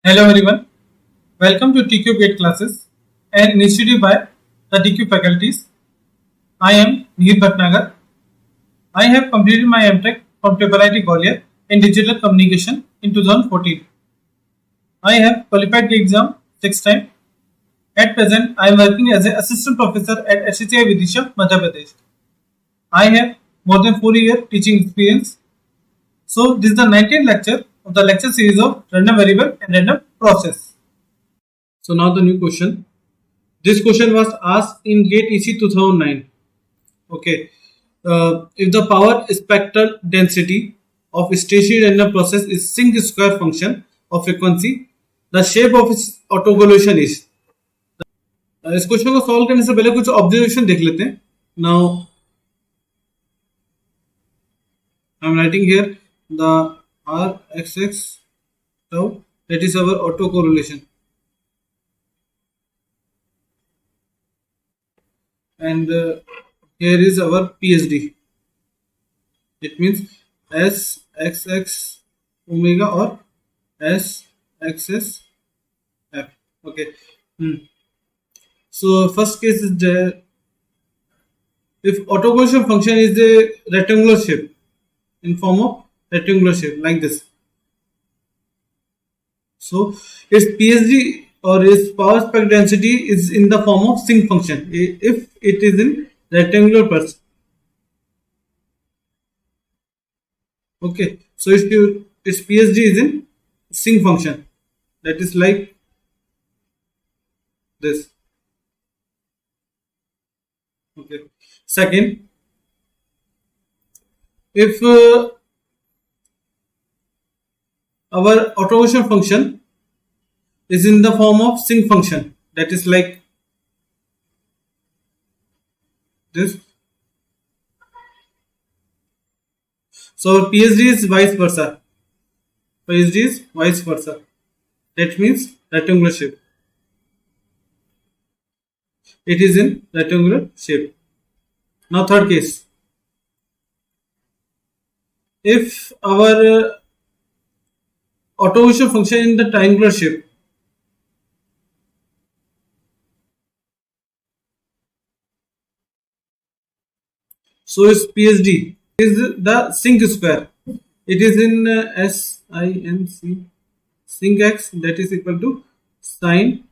Hello everyone, welcome to TQ Gate classes, an initiative by the TQ faculties. I am Neer Bhatnagar. I have completed my MTech from Triple IT Gwalior in Digital Communication in 2014. I have qualified the exam 6 times. At present, I am working as an assistant professor at SHI Vidisha, Madhya Pradesh. I have more than 4 year teaching experience. So this is the 19th lecture of the lecture series of random variable and random process. So now the new question. This question was asked in GATE EC 2009. Okay. If the power spectral density of stationary random process is sinc square function of frequency, the shape of its autocorrelation is. इस question को solve करने से पहले कुछ observation देख लेते हैं. Now I am writing here the r x tau, that is our autocorrelation, and here is our PSD. It means S xx omega or S xs f. Okay. So first case is there. If autocorrelation function is a rectangular shape, in form of rectangular shape like this, so its PSD or its power spectral density is in the form of sinc function if it is in rectangular person. Okay, so its PSD is in sinc function, that is like this. Okay. Second, if our autocorrelation function is in the form of sinc function, that is like this. So PSD is vice versa. PSD is vice versa. That means rectangular shape. It is in rectangular shape. Now third case. If our autocorrelation function in the triangular shape, so its PSD is the sinc square. It is in sinc x, that is equal to sin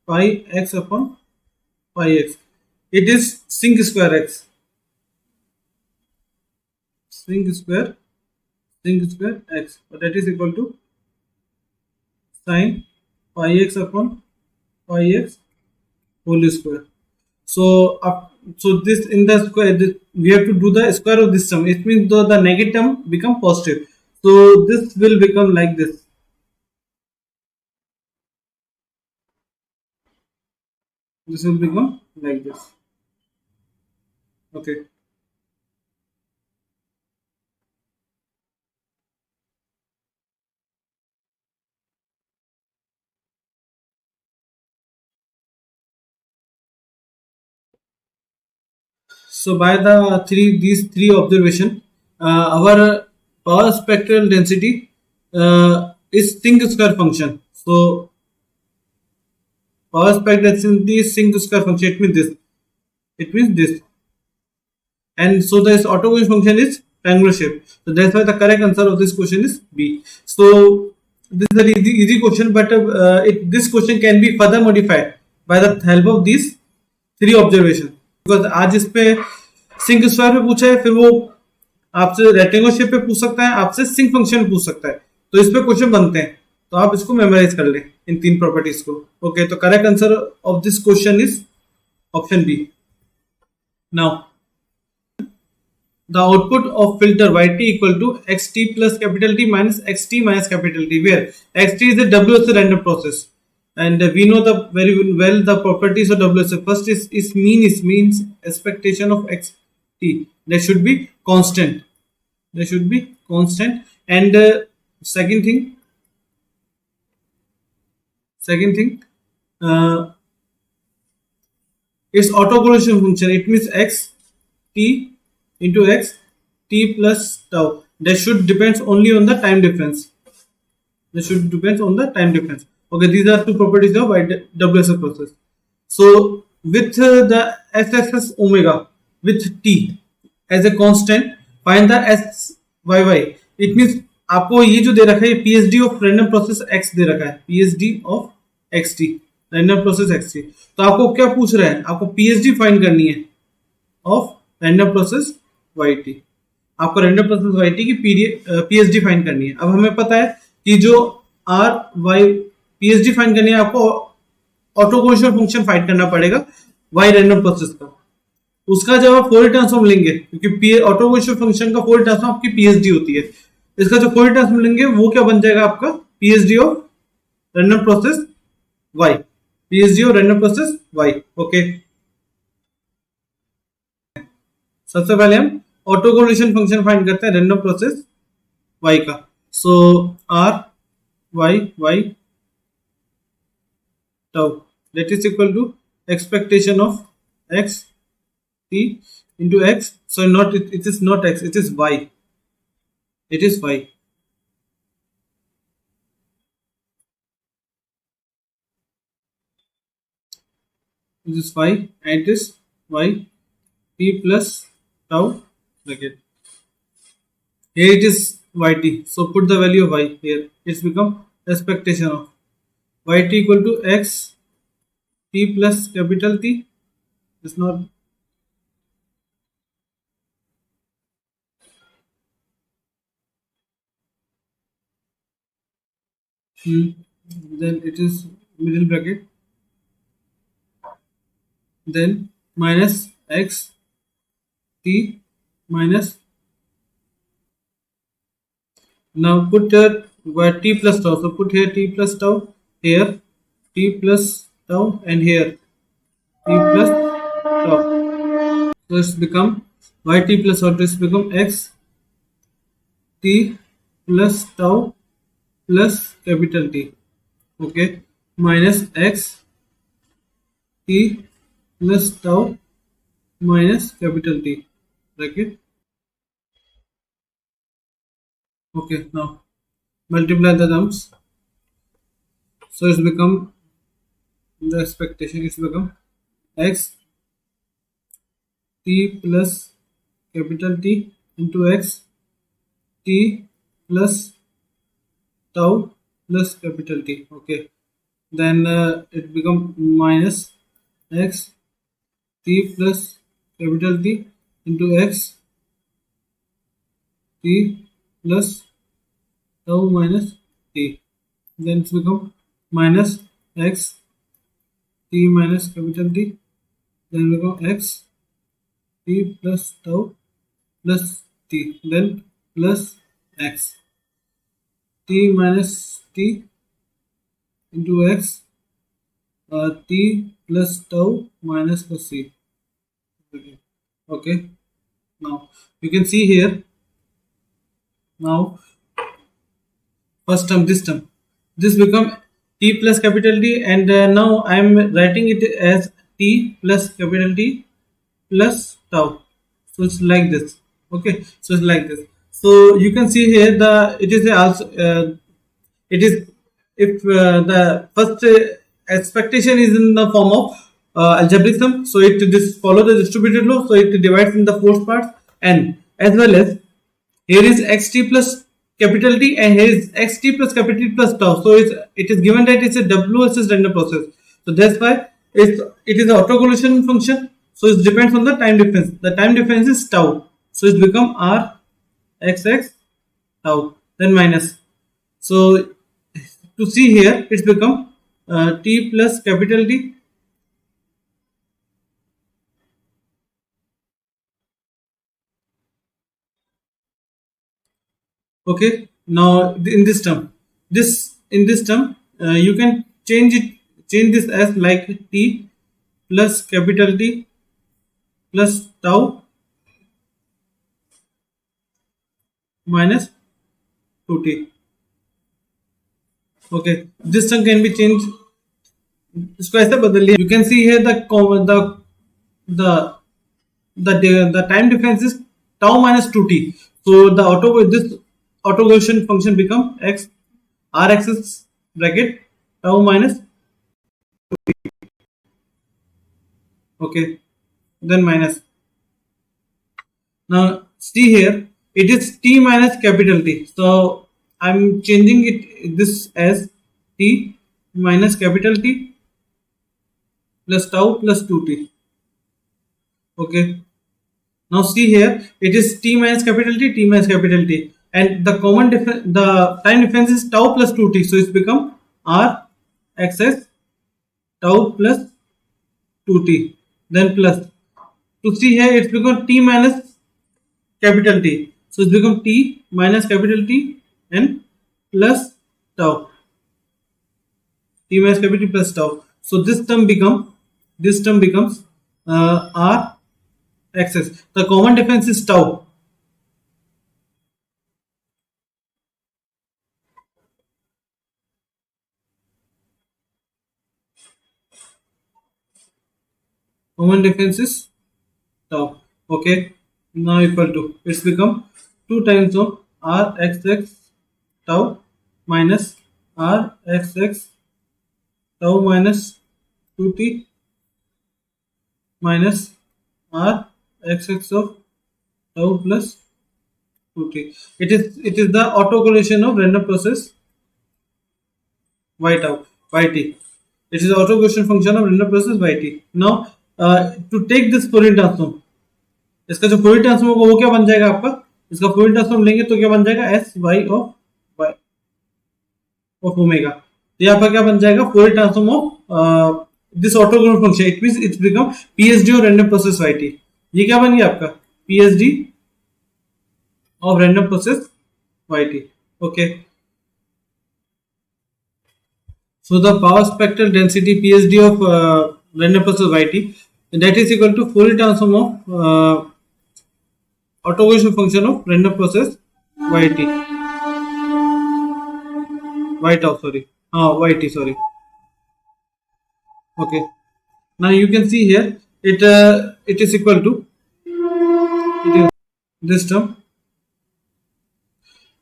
pi x upon pi x. It is sinc square x. Sinc square x, but that is equal to sin pi x upon pi x whole square. So this in the square, we have to do the square of this term. It means the negative term become positive. So this will become like this. This will become like this. Okay. So by these three observation, our power spectral density is sinc square function. So power spectral density is sinc square function. It means this. It means this. And so this autocorrelation function is triangular shape. So that's why the correct answer of this question is B. So this is an easy question, but this question can be further modified by the help of these three observations. Because आज इस पे sink square पे पूछा है, फिर वो आपसे rectangular shape पे पूछ सकता है, आपसे सिंक फंक्शन पूछ सकता है, तो इस पे क्वेश्चन बनते हैं, तो आप इसको मेमोराइज कर लें इन तीन प्रॉपर्टीज को. ओके, तो correct answer of this question is option B. Now the output of filter yt equal to xt plus capital T minus xt minus capital T, where xt is a WSA random process, and we know the very well the properties of WSA. First is means expectation of xt, that should be constant. And second thing its autocorrelation function, it means x t into x t plus tau, that should depends only on the time difference. This should depends on the time difference. Okay, these are two properties of WSL process. So with the SSS omega with t as a constant, find the SYY. It means आपको ये जो दे रखा है PSD of random process X दे रखा है, PSD of XT random process XT. तो आपको क्या पूछ रहा है, आपको PSD फाइंड करनी है ऑफ रैंडम प्रोसेस YT. आपको रैंडम प्रोसेस YT की PSD फाइंड करनी है. अब हमें पता है कि जो R Y PSD फाइंड करनी है, आपको ऑटोकोएफिशिएंट फंक्शन फाइंड करना पड़ेगा Y रैंडम प्रोसेस का. उसका जब आप फोरियर ट्रांसफॉर्म लेंगे, क्योंकि ऑटोकोएफिशिएंट फंक्शन का फोरियर ट्रांसफॉर्म आपकी PSD होती है, इसका जो फोरियर ट्रांसफॉर्म लेंगे वो क्या बन जाएगा आपका PSD of random process Y. PSD of random process Y. Okay, सबसे पहले हम ऑटोकोएफिशिएंट फंक्शन फाइंड करते हैं रैंडम प्रोसेस Y का. सो R Y tau, that is equal to expectation of X T into X. So not it is not X, it is Y. It is Y. This is Y and it is Y T plus tau bracket. Here it is YT. So put the value of Y here. It's become expectation of YT equal to X T plus capital T. It's not. Then it is middle bracket. Then minus X T minus. Now put here T plus tau. So put here T plus tau, here T plus tau, and here T plus tau. So it's become YT plus tau. It's become X T plus tau plus capital T. Okay, minus X T plus tau minus capital T bracket. Okay, now multiply the terms. So it's become the expectation. It's become X T plus capital T into X T plus tau plus capital T. Okay, then it become minus X T plus capital T into X T plus tau minus T. Then it's become minus X T minus capital T. Then become X T plus tau plus T. Then plus X T minus T into X T plus tau minus plus C. Okay, now you can see here. Now first term, this become T plus capital T, and now I am writing it as T plus capital T plus tau. So it's like this. Okay, so it's like this. So you can see here it is also it is if the first expectation is in the form of algebraic sum, so it follow the distributed law, so it divides in the fourth parts, and as well as here is xt plus capital T and here is xt plus capital T plus tau. So it is given that it's a WSS random process. So that's why it is an autocorrelation function. So it depends on the time difference. The time difference is tau. So it's become R XX tau. Then minus. So to see here, it's become T plus capital T. Okay, now in this term, you can change this as like T plus capital T plus tau minus 2T. Okay, this term can be changed. इसको ऐसे बदल लिया. You can see here the time difference is tau minus 2T. So this autocorrelation function become X r axis bracket tau minus, okay, then minus. Now see here, it is t minus capital T, so I'm changing it this as t minus capital T plus tau plus 2t. Okay, now see here, it is t minus capital T minus capital T, and the common difference, the time difference is tau plus 2t, so it's become r xs tau plus 2t, then plus, to see here it's become t minus capital T, so it's become t minus capital T and plus tau, t minus capital T plus tau. So this term becomes r xs. The common difference is tau. Common difference is tau. Okay, now equal to, it's become 2 times of r xx tau minus r xx tau minus 2t minus r xx of tau plus 2t. It is the autocorrelation of random process y tau yt. It is the autocorrelation function of random process yt. Now to take this Fourier transform, इसका जो Fourier transform होगा वो क्या बन जाएगा आपका, इसका Fourier transform लेंगे तो क्या बन जाएगा, s y of omega. तो यहाँ पर क्या बन जाएगा, Fourier transform of this autocorrelation function. It means it's become PSD of random process yt. ये क्या बन गया आपका, PSD of random process yt. Okay, so the power spectral density PSD of random process yt, that is equal to Fourier transform of autocorrelation function of random process yt, y tau, sorry, yt, sorry. Okay, now you can see here, it is equal to, it is this term,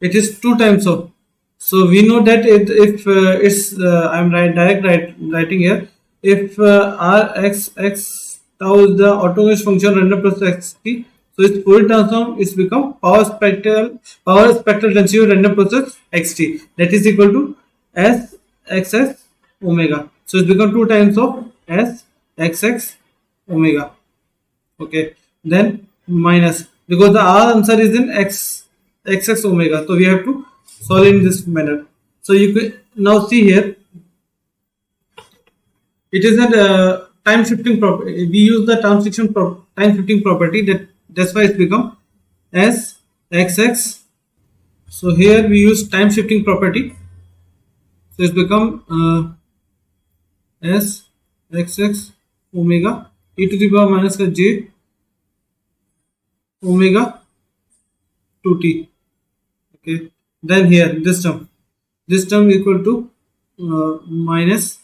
it is 2 times of, so we know that if it's I'm writing here, if r x x tau is the autocorrelation function random process xt, so its Fourier transform is become power spectral density of random process xt, that is equal to s xs omega. So it's become 2 times of s xx omega. Okay, then minus, because the r answer is in xx omega, so we have to solve in this manner. So you can now see here, it is a time shifting property. We use the time shifting property, that's why it's become s xx. So here we use time shifting property, so it's become s xx omega e to the power minus का j omega 2t. Okay, then here this term equal to minus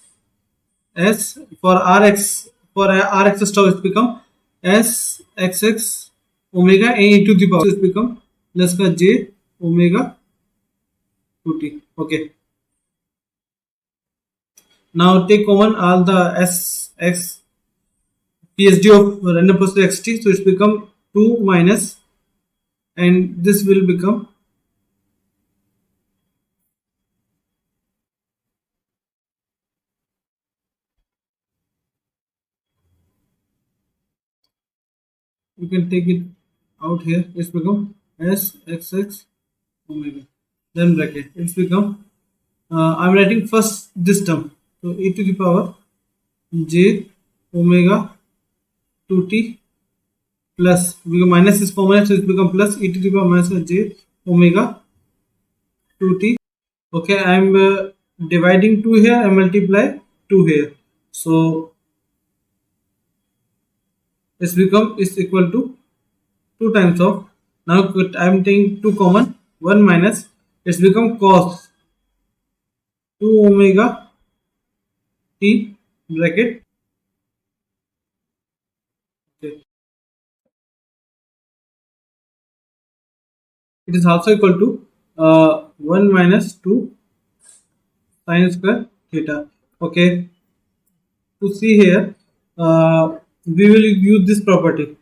s for rx, for rx tau it's become s xx omega a into the power, so it's become plus का j omega 2t. Okay, now take common all the s x PSD of random process xt, so it's become 2 minus, and this will become you can take it out here, it's become s xx omega, then bracket, it's become I'm writing first this term, so e to the power j omega 2t plus, because minus is common, so it's become plus e to the power minus j omega 2t. Okay, I'm dividing 2 here, I multiply 2 here, so it's equal to 2 times of, now I'm taking 2 common, 1 minus, it's become cos 2 omega t bracket. Okay, it is also equal to 1 minus 2 sin square theta. Okay, to see here, we will use this property,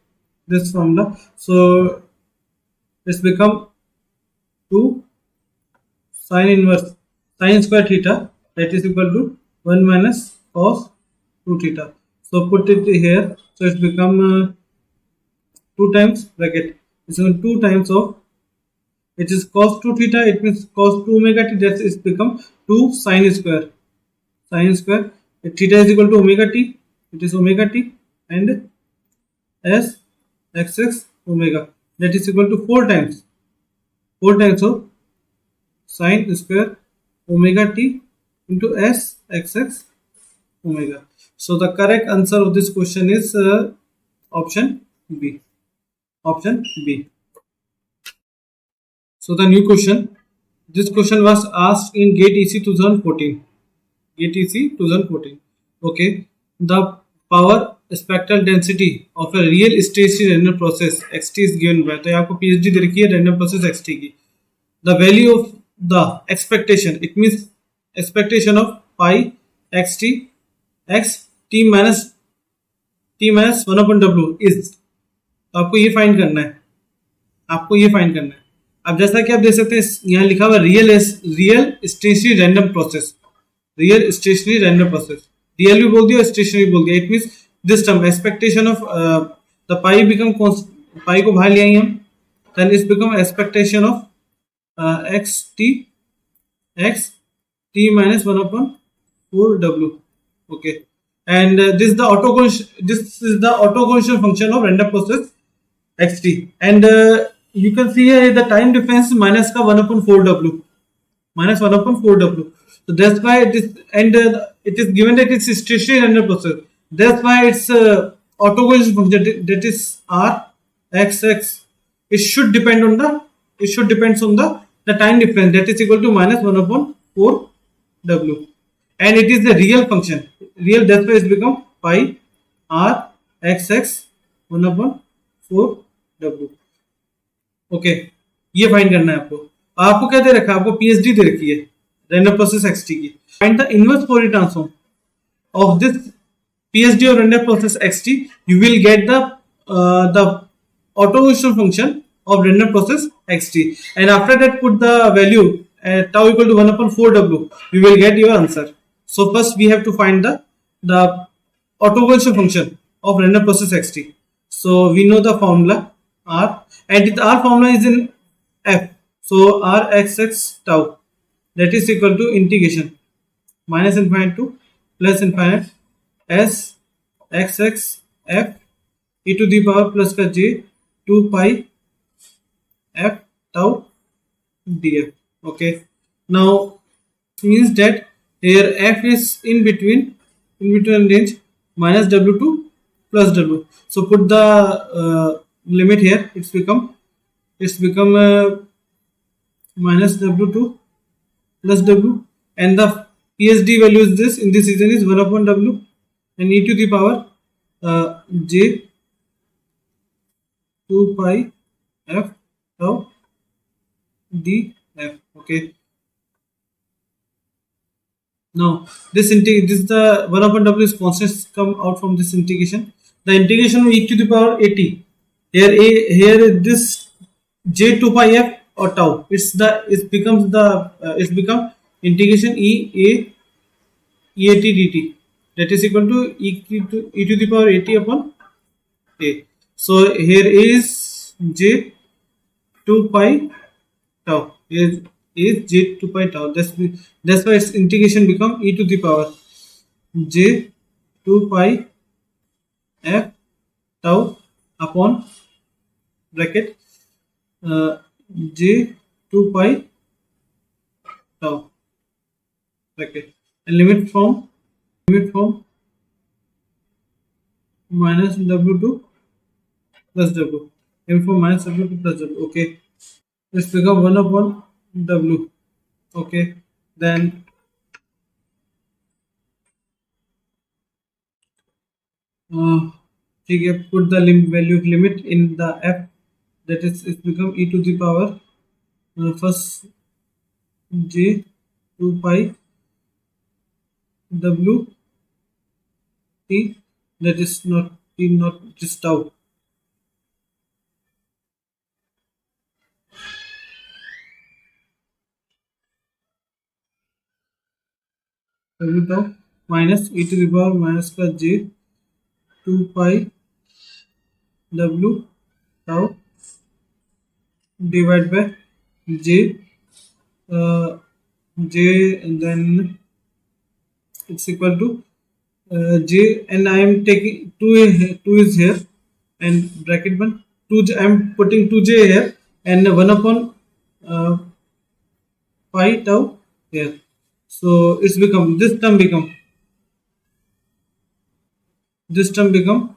this formula. So it's become 2 sin inverse sin square theta, that is equal to 1 minus cos 2 theta. So put it here. So it's become 2 times bracket. It's 2 times of, it is cos 2 theta, it means cos 2 omega t, that is become 2 sin square. Sin square, theta is equal to omega t, it is omega t, and s xx omega, that is equal to 4 times of sin square omega t into s xx omega. So the correct answer of this question is option B. Option B. So the new question. This question was asked in GATE EC 2014. GATE EC 2014. Okay. The power spectral density of a real stationary random process xt is given by. तो आपको PhD दे रखी है random process xt की. The value of the expectation, it means expectation of pi xt x t minus 1 upon w is. तो आपको ये find करना है, अब जैसा कि आप देख सकते हैं यहाँ लिखा हुआ real stationary random process, real भी बोल दिया, स्टेशनरी बोल दिया. It means this term expectation of the pi become, pi को बाहर ले आएंगे हम, then it's become expectation of x t minus 1 upon 4w. Okay, and this is the autoconjugation function of random process xt, and you can see here the time difference minus ka 1 upon 4w, so that's why it is, and it is given that it's stationary random process, that's why it's autoconjugation function, that is r xx, it should depends on the time difference, that is equal to minus 1 upon 4w, and it is the real function, that's why it's become pi r xx 1 upon 4w. Okay, ये find करना है आपको क्या दे रखा है, आपको PhD दे रखी है रैंडम प्रोसेस एक्सटी की. Find the inverse Fourier transform of this PhD और random process x t. You will get the autoconjugation function of random process xt, and after that put the value tau equal to 1 upon 4w, you will get your answer. So first we have to find the autoconjugation function of random process xt. So we know the formula r, and our formula is in f, so r xx tau, that is equal to integration minus infinite to plus infinite s xx f e to the power plus का j 2 pi f tau df. Okay, now means that here f is in between range minus w to plus w, so put the limit here, it's become minus w to plus w, and the PSD value is this, in this region is 1 upon w, and e to the power j 2 pi f tau df. Okay, now this is the 1 upon w is constant, come out from this integration. The integration of e to the power at, here this j 2 pi f or tau, it become integration e at dt, that is equal to e to the power at upon a. So here is j 2 pi tau, is j 2 pi tau, that's why its integration become e to the power j 2 pi f tau upon bracket j 2 pi tau bracket, and limit from minus w to plus w, and from minus w to plus w. Okay, let's become 1 upon w. Okay, then ठीक है, put the value of limit in the f, that is it become e to the power first j 2 pi W T, that is not T, not just tau. W tau minus e to the power minus plus j 2 pi W tau divided by j uh, j, and then it's equal to j, and I am taking 2 is here, and bracket 1 2 I am putting 2j here, and 1 upon uh, pi tau here. So it's become this term become this term become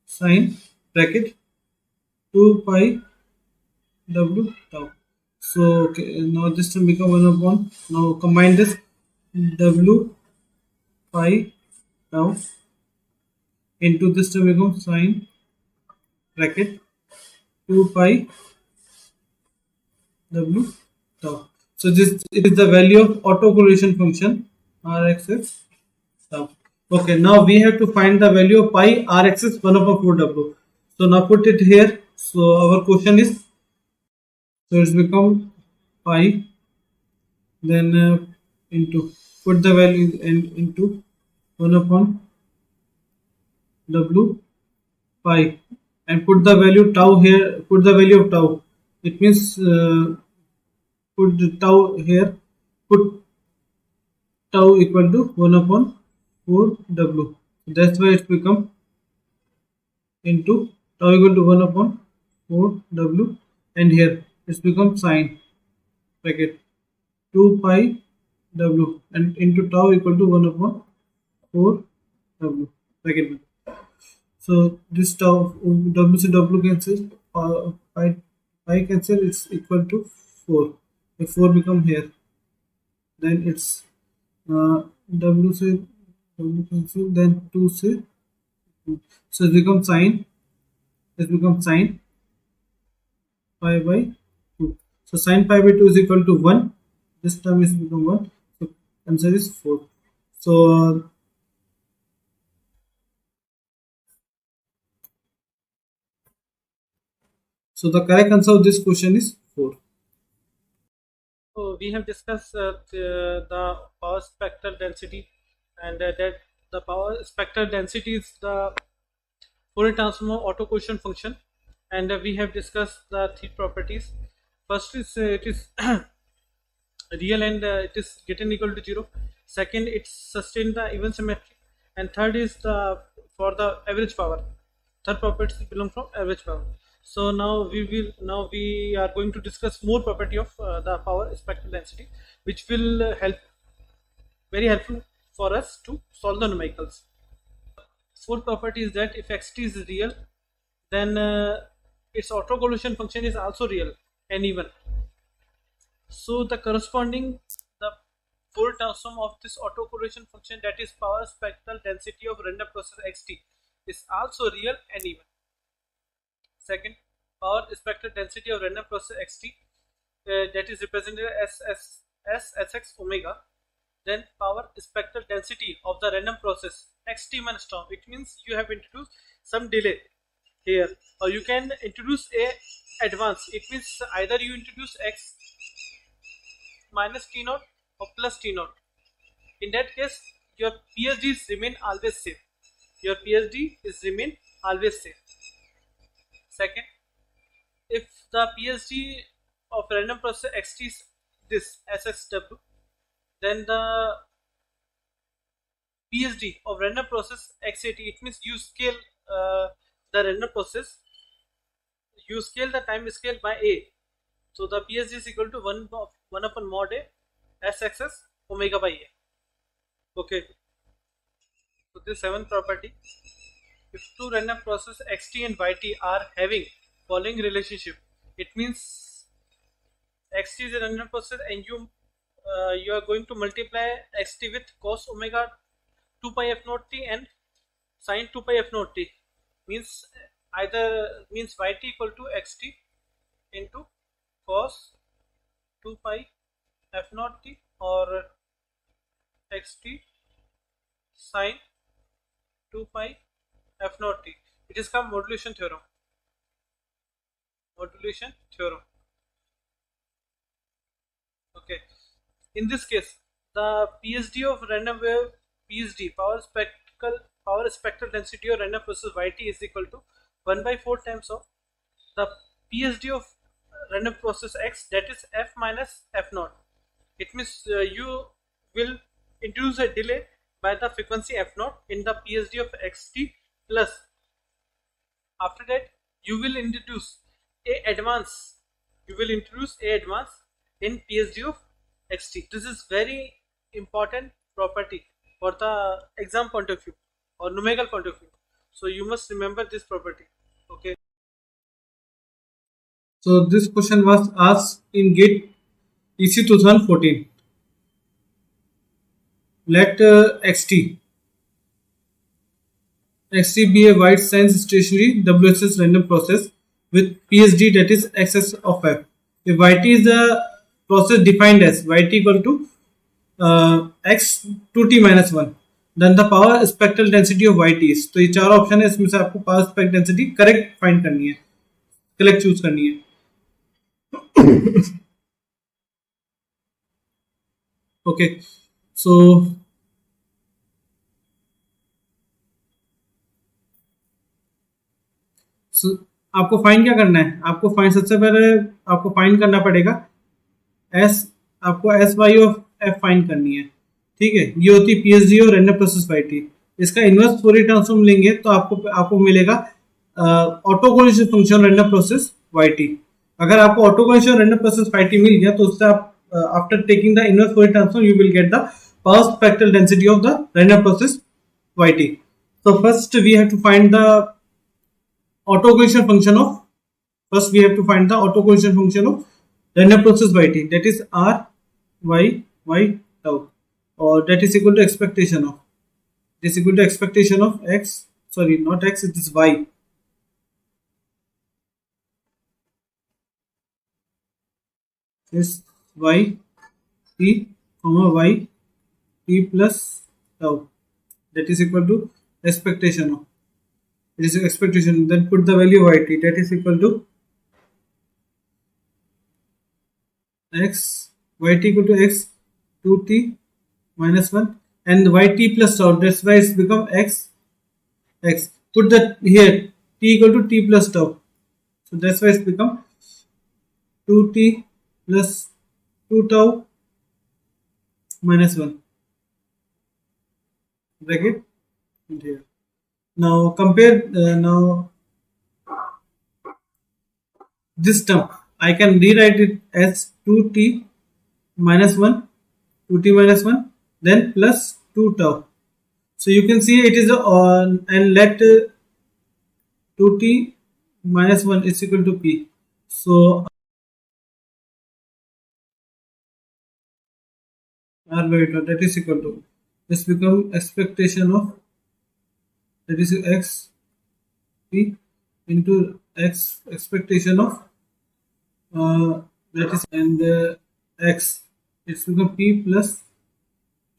sine bracket 2 pi w tau. So okay, now this term become 1 upon, now combine this w pi tau into this term become sine bracket 2 pi w tau. So this it is the value of autocorrelation function rxs tau. Okay, now we have to find the value of pi rxs 1 upon 4w. So now put it here. So our question is, so it's become pi, then into, put the value into 1 upon w pi, and put the value tau here, put the value of tau, it means put the tau here, put tau equal to 1 upon 4w. That's why it's become into tau equal to 1 upon 4w, and here it's become sine bracket 2 pi w, and into tau equal to 1 upon 4w bracket 1. So this tau w से w cancel, pi cancel, it's equal to 4. If 4 become here, then it's w से w cancel, then 2 से 2. So it becomes sine, pi by 2. So sine pi by 2 is equal to 1. This term is become 1. So answer is 4. So the correct answer of this question is 4. So we have discussed the power spectral density, and that the power spectral density is the Fourier transform of autoquotient function, and we have discussed the three properties. First is it is real, and it is getting equal to 0. Second, it's sustain the even symmetry, and third is the for the average power. Third property belong from average power. So now we are going to discuss more property of the power spectral density, which will very helpful for us to solve the numericals. Fourth property is that if xt is real, then its autocorrelation function is also real and even. So the corresponding the Fourier transform of this autocorrelation function, that is power spectral density of random process xt, is also real and even. Second, power spectral density of random process xt, that is represented as sx omega. Then power spectral density of the random process xt minus tau. It means you have introduced some delay here, or you can introduce a advance. It means either you introduce x minus t naught or plus t naught. In that case, your PhDs remain always same. Your PhD is remain always same. Second, if the PhD of random process xt is this SXW, then the PhD of random process XAT, it means you scale the random process, you scale the time scale by A. So the PhD is equal to 1 upon mod A SXS omega by A. Okay. So this seventh property, if two random process xt and yt are having following relationship, it means xt is a random process, and you are going to multiply xt with cos omega 2 pi f naught t and sin 2 pi f naught t, means yt equal to xt into cos 2 pi f naught t or xt sine 2 pi f naught t. It is called modulation theorem. Modulation theorem. Okay. In this case, the PSD of random wave PSD power spectral density of random process yt is equal to 1 by 4 times of the PSD of random process x, that is f minus f naught. It means you will introduce a delay by the frequency f naught in the PSD of xt, plus after that you will introduce a advance. You will introduce a advance in PSD of xt. This is very important property for the exam point of view or numerical point of view. So you must remember this property. Okay. So this question was asked in GATE EC 2014. Let xt be a wide sense stationary WSS random process with PSD, that is xs of f. If yt is the process defined as yt equal to x 2t minus 1, then the power spectral density of yt is, तो ये चार option है, इसमें से आपको power spectral density correct find करनी है, correct choose करनी है. ओके, सो आपको फाइंड क्या करना है? आपको फाइंड, सबसे पहले आपको फाइंड करना पड़ेगा एस, आपको S Y of F find करनी है. ठीक है, ये होती है पीएसडी और रैंडम प्रोसेस वाईटी. इसका इनवर्स फोरियर ट्रांसफॉर्म लेंगे तो आपको मिलेगा autocorrelation function random process YT. अगर आपको ऑटोकोलिशन रैंडम प्रोसेस वाईटी मिल गया तो उससे आप after taking the inverse Fourier transform you will get the power spectral density of the random process YT. So first we have to find the autocorrelation function of, first we have to find the autocorrelation function of random process yt, that is r y y tau, or that is equal to expectation of, this is equal to expectation of x, sorry not x, it is y. This y t comma y t plus tau, that is equal to expectation of, it is expectation, then put the value of yt, that is equal to x, yt equal to x 2t minus 1 and yt plus tau, that's why it's become x x. Put that here, t equal to t plus tau, so that's why it's become 2t plus 2 tau minus 1 bracket here. Now compare now this term, I can rewrite it as 2t minus 1, 2t minus 1, then plus 2 tau. So you can see it is on, and let 2t minus 1 is equal to p. So r by tau, that is equal to, this become expectation of, that is x p into x expectation of that is, and x, it's become p plus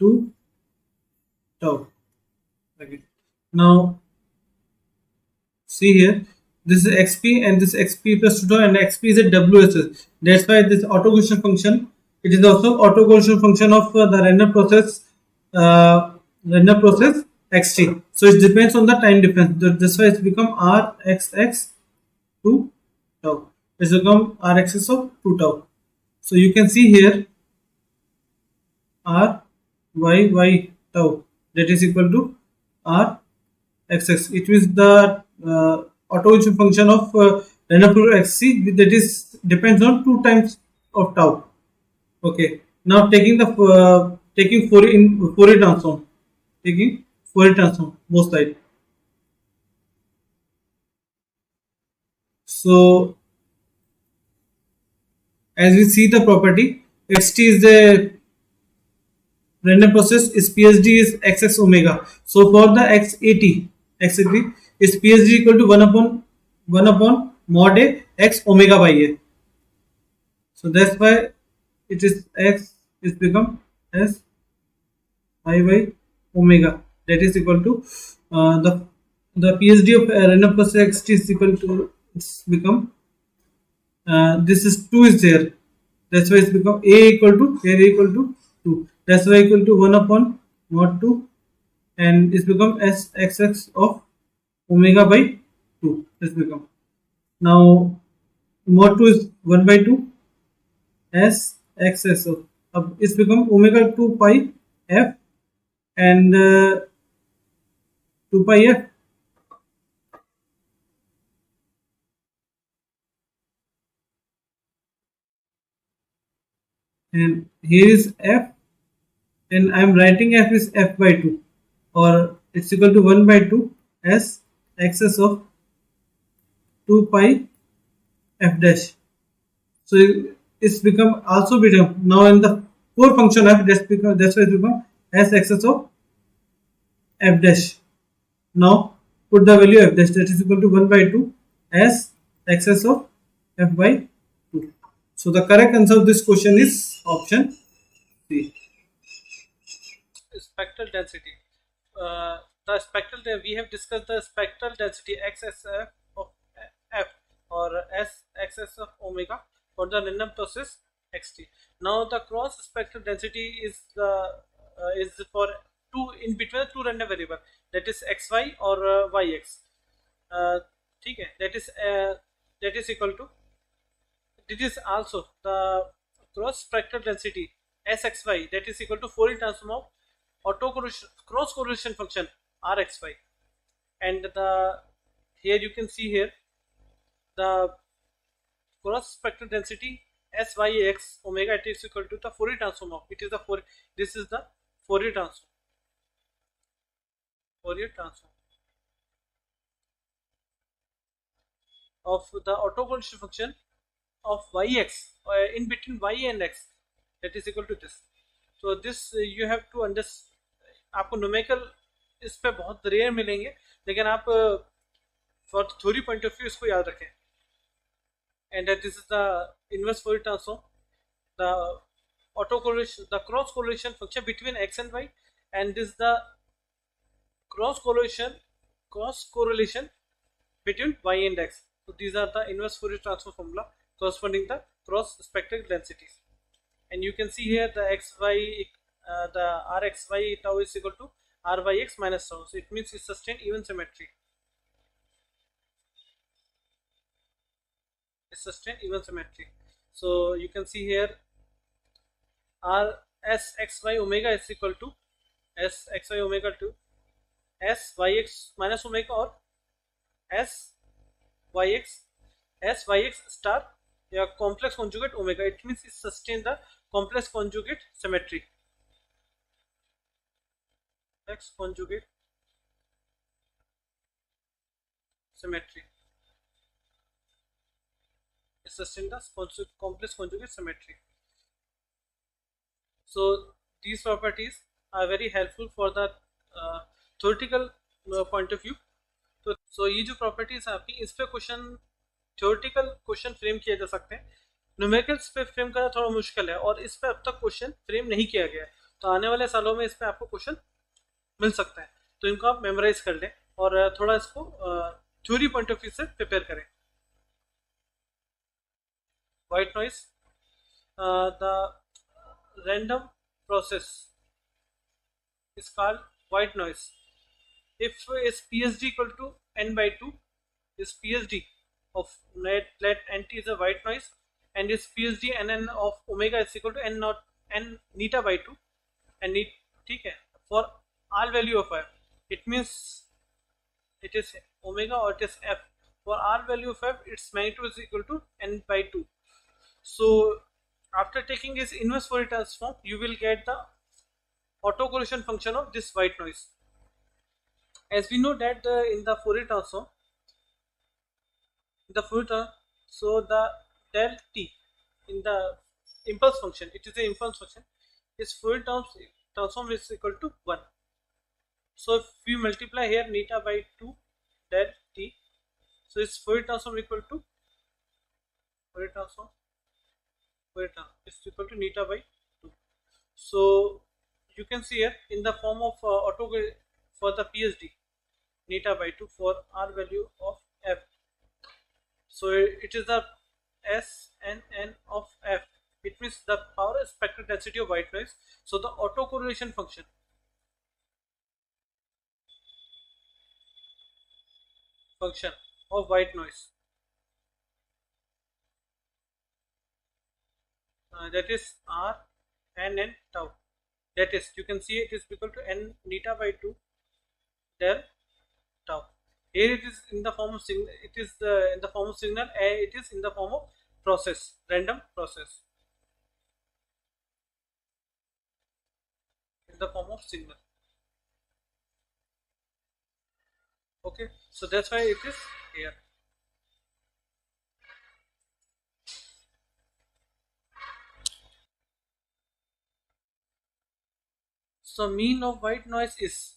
2 tau. Okay. Now see here, this is xp and this xp plus 2 tau, and xp is a WSS. That's why this autocorrelation function, it is also autocorrelation function of the random process xt. So it depends on the time difference. That's why it's become rxx 2 tau. It's become rxx of 2 tau. So you can see here r y y tau, that is equal to r xx. It means the autocorrelation function of random process xc, that is depends on 2 times of tau. Okay. Now taking the taking Fourier transform, taking Fourier transform both sides. So as we see the property, xt is the random process, is PSD is xx omega. So for the xat is PSD equal to 1 upon mod a x omega by a. So that's why it is x is become as I by omega, that is equal to the PSD of random plus xt is equal to, it's become this is 2 is there, that's why it's become a equal to here equal to 2, that's why equal to 1 upon mod 2, and it's become s xx of omega by 2, it's become now mod 2 is 1 by 2 s xx of it's become omega 2 pi f, and 2 pi f, and here is f, and I am writing f is f by 2, or it's equal to 1 by 2 s xs of 2 pi f dash. So it's become also become now in the core function f, that's why it's become s xs of f dash. Now put the value f dash, that is equal to 1 by 2 s xs of f by 2. So the correct answer of this question is option C. Spectral density. The spectral we have discussed the spectral density xsf of f or s xs of omega for the random process xt. Now the cross spectral density is for two in between two random variable, that is xy or yx. ठीक है, that is equal to, it is also the cross spectral density sxy, that is equal to Fourier transform of cross correlation function rxy, and the here you can see here the cross spectral density syx omega, it is equal to the Fourier transform of, it is the this is the Fourier transform of the autocorrelation function of yx in between y and x, that is equal to this. So this you have to understand. आपको numerical इस पे बहुत rare मिलेंगे, लेकिन आप for theory point of view इसको याद रखें. And this is the inverse Fourier transform, the autocorrelation, the cross correlation function between x and y, and this the cross correlation between y and x. So these are the inverse Fourier transform formula corresponding the cross spectral densities. And you can see here the xy, the rxy tau is equal to ryx minus tau. So it means it's sustained even symmetry. It's sustained even symmetry. So you can see here r s xy omega is equal to s xy omega to s yx minus omega or s yx star या complex conjugate omega. It means it sustain the complex conjugate symmetry. Complex conjugate symmetry. It sustain the complex conjugate symmetry. So these properties are very helpful for the theoretical point of view. So ये जो properties है आपकी, इस पे question theoretical question frame किया जा सकते हैं. न्यूमेरिकल्स पे फ्रेम करना थोड़ा मुश्किल है, और इस पे अब तक क्वेश्चन फ्रेम नहीं किया गया है. तो आने वाले सालों में इस पे आपको क्वेश्चन मिल सकता है, तो इनको आप मेमोराइज कर लें और थोड़ा इसको थ्योरी पॉइंट ऑफ व्यू से प्रिपेयर करें. White noise, the random process is called white noise. If is PSD equal to n by 2, is PSD of let nt is a white noise, and is PSD nn of omega is equal to n naught n neta by 2, and ठीक है, for all value of f, it means it is omega or it is f. For all value of f, its magnitude is equal to n by 2. So after taking this inverse Fourier transform, you will get the autocorrelation function of this white noise. As we know that in the Fourier transform, so the del t in the impulse function, it is the impulse function, is Fourier transform is equal to 1. So if we multiply here neta by 2 del t, so its Fourier transform equal to Fourier transform wait now, is equal to neta by 2. So you can see here in the form of for the PSD, neta by 2 for r value of f. So it is the SNN of f. It means the power spectral density of white noise. So the autocorrelation function of white noise, that is r n n tau. That is, you can see it is equal to n neta by 2 del tau. Here it is in the form of signal. It is in the form of signal. It is in the form of process, random process, in the form of signal. Okay, so that's why it is here. So mean of white noise is,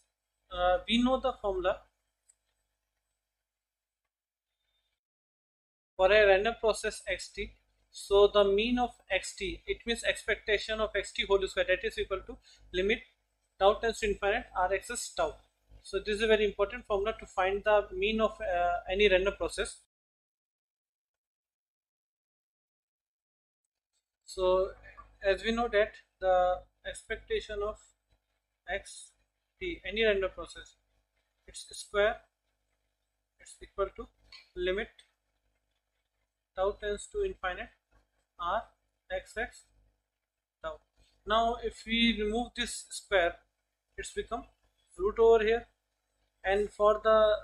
we know the formula for a random process xt. So the mean of xt, it means expectation of xt whole square, that is equal to limit tau tends to infinite rxs tau. So this is a very important formula to find the mean of any random process. So as we know that the expectation of xt, any random process, its square, it's equal to limit tau tends to infinite r xx tau. Now if we remove this square, it's become root over here, and for the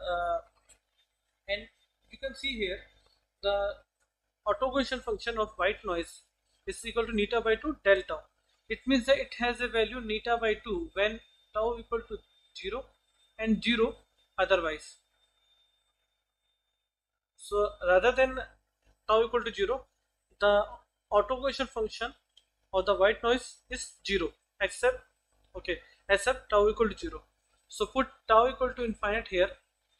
and you can see here the autocorrelation function of white noise is equal to neta by 2 del tau. It means that it has a value neta by 2 when tau equal to 0 and 0 otherwise. So rather than tau equal to 0, the autocorrelation function of the white noise is 0 except, okay, except tau equal to 0. So put tau equal to infinite here,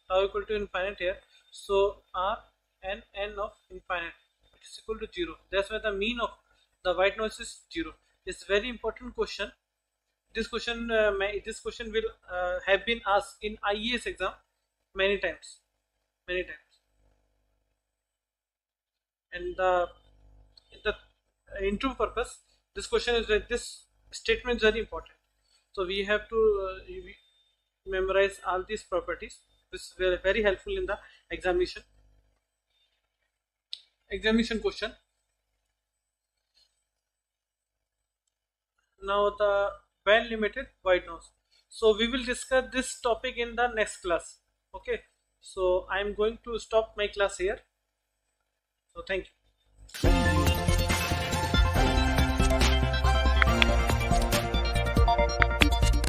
tau equal to infinite here. So r n n of infinite, it is equal to 0. That's why the mean of the white noise is 0. It's very important question. This question will have been asked in IES exam many times, and the interview purpose, this question is that this statement is very important. So we have to memorize all these properties. This is very helpful in the examination question. Now the band limited white noise. So we will discuss this topic in the next class. Okay, so I am going to stop my class here. So thank you.